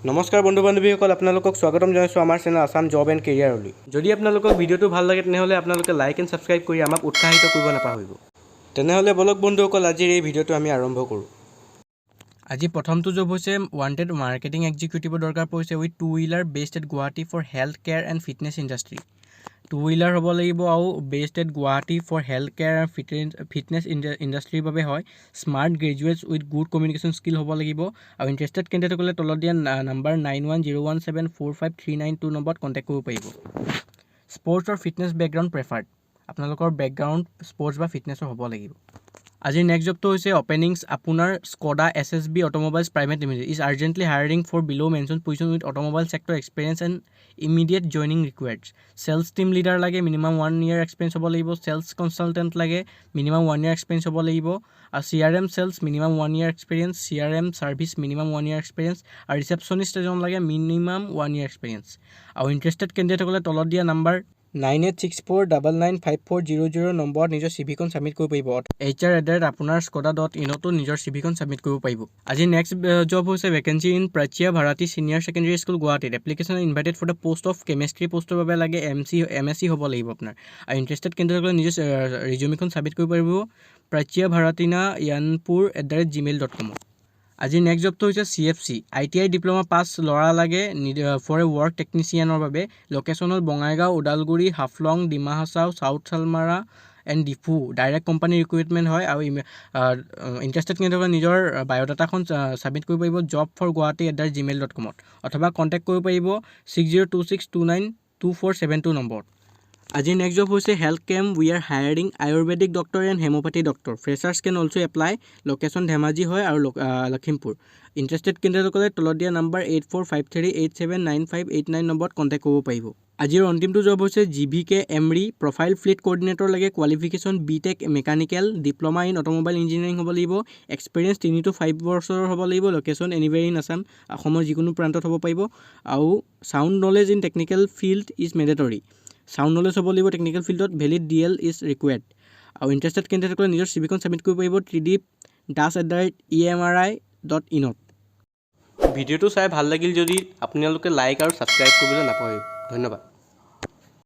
নমস্কাৰ বন্ধু বান্ধৱীসকল আপোনালোকক স্বাগতম জনাইছোঁ আমাৰ চেনেল আসাম জব এণ্ড কেৰিয়াৰলৈ যদি আপোনালোকক ভিডিঅ'টো ভাল লাগে তেনেহ'লে আপোনালোকে লাইক এণ্ড ছাবস্ক্ৰাইব কৰি আমাক উৎসাহিত কৰিব নাপাহৰিব তেনেহ'লে বলক বন্ধুসকল আজিৰ এই ভিডিঅ'টো আমি আৰম্ভ কৰোঁ আজি প্ৰথমটো জব হৈছে ৱান্টেড মাৰ্কেটিং এক্সিকিউটিভৰ দৰকাৰ পৰিছে with 2 wheeler based at Guwahati for health care and fitness industry 2 wheeler হ'ব লাগিব আৰু based at Guwahati for health care and fitness ইণ্ডাষ্ট্ৰীৰ বাবে হয় smart graduates with good communication skill হ'ব লাগিব আৰু ইণ্টাৰেষ্টেড কেণ্ডিডেটসকলে তলত দিয়া নাম্বাৰ 9101745392 নম্বৰত কণ্টেক্ট কৰিব পাৰিব স্পৰ্টছ আৰু ফিটনেছ বেকগ্ৰাউণ্ড প্ৰেফাৰ্ড আপোনালোকৰ বেকগ্ৰাউণ্ড স্পৰ্টছ বা ফিটনেছৰ হ'ব লাগিব আজিৰ নেক্সট জবটো হৈছে অপেনিংছ আপোনাৰ Skoda SSB automobiles private limited is urgently hiring for below' mention position with automobile sector experience and immediate joining required sales team leader লাগে minimum 1 year experience হ'ব লাগিব চেলছ কনচালটেণ্ট লাগে মিনিমাম 1 year এক্সপিৰিয়েঞ্চ হ'ব লাগিব আৰু CRM sales minimum 1 year experience CRM service minimum 1 year experience আৰু receptionist এজন লাগে মিনিমাম 1 year এক্সপিৰিয়েঞ্চ আৰু ইণ্টাৰেষ্টেড কেণ্ডিডেটসকলে তলত দিয়া নাম্বাৰ 9864995400 নম্বৰত নিজৰ CVখন ছাবমিট কৰিব পাৰিব HR@আপোনাৰ skoda.in-তো নিজৰ CVখন ছাবমিট কৰিব পাৰিব আজি নেক্সট জব হৈছে vacancy in PrivateJob senior secondary school গুৱাহাটীত application invited for the post of chemistry পোষ্টৰ বাবে লাগে MSc হ'ব লাগিব আপোনাৰ আৰু ইণ্টাৰেষ্টেড কেণ্ডিডেটসকলে নিজৰ ৰিজিউমিখন ছাবমিট কৰিব পাৰিব privatiyayanpur@gmail.com আজি নেক্সট জবটো হৈছে CFC ITI ডিপ্ল'মা পাছ ল'ৰা লাগে ফৰ এ ৱৰ্ক টেকনিচিয়ানৰ বাবে লোকেশ্যন হ'ল Bongaigaon Udalguri Haflong Dima Hasao south Salmara and Diphu direct company recruitment হয় আৰু ইণ্টাৰেষ্টেড কেণ্ডিডেটসকলে নিজৰ বায়'ডাটাখন ছাবমিট কৰিব পাৰিব jobforguwahati@gmail.com অথবা কণ্টেক্ট কৰিব পাৰিব 6026292472 নম্বৰত আজি নেক্সট জব হৈছে health camp we are hiring ayurvedic doctor and homeopathy doctor freshers can also' apply location Dhemaji হয় আৰু লখিমপুৰ ইণ্টাৰেষ্টেড কেণ্ডিডেটসকলে তলত দিয়া নাম্বাৰ 8453879589 নম্বৰত কণ্টেক্ট কৰিব পাৰিব আজিৰ অন্তিমটো জব হৈছে GVK এমৰি প্ৰফাইল ফ্লিট কোঅৰ্ডিনেটৰ লাগে qualification BTech mechanical diploma in automobile engineering হ'ব লাগিব এক্সপিৰিয়েঞ্চ 3 to 5 বছৰৰ হ'ব লাগিব লোকেশ্যন এনিৱেৰ ইন আছাম অসমৰ যিকোনো প্ৰান্তত হ'ব পাৰিব আৰু sound knowledge in technical field is mandatory sound knowledge হ'ব লাগিব টেকনিকেল ফিল্ডত ভেলিড DL ইজ ৰিকুৱাৰ্ড আৰু ইণ্টাৰেষ্টেড কেণ্ডিডেটসকলে নিজৰ CVখন ছাবমিট কৰিব পাৰিব tdip@emri.in-ত ভিডিঅ'টো চাই ভাল লাগিল যদি আপোনালোকে লাইক আৰু ছাবস্ক্ৰাইব কৰিবলৈ নাপাহৰিব ধন্যবাদ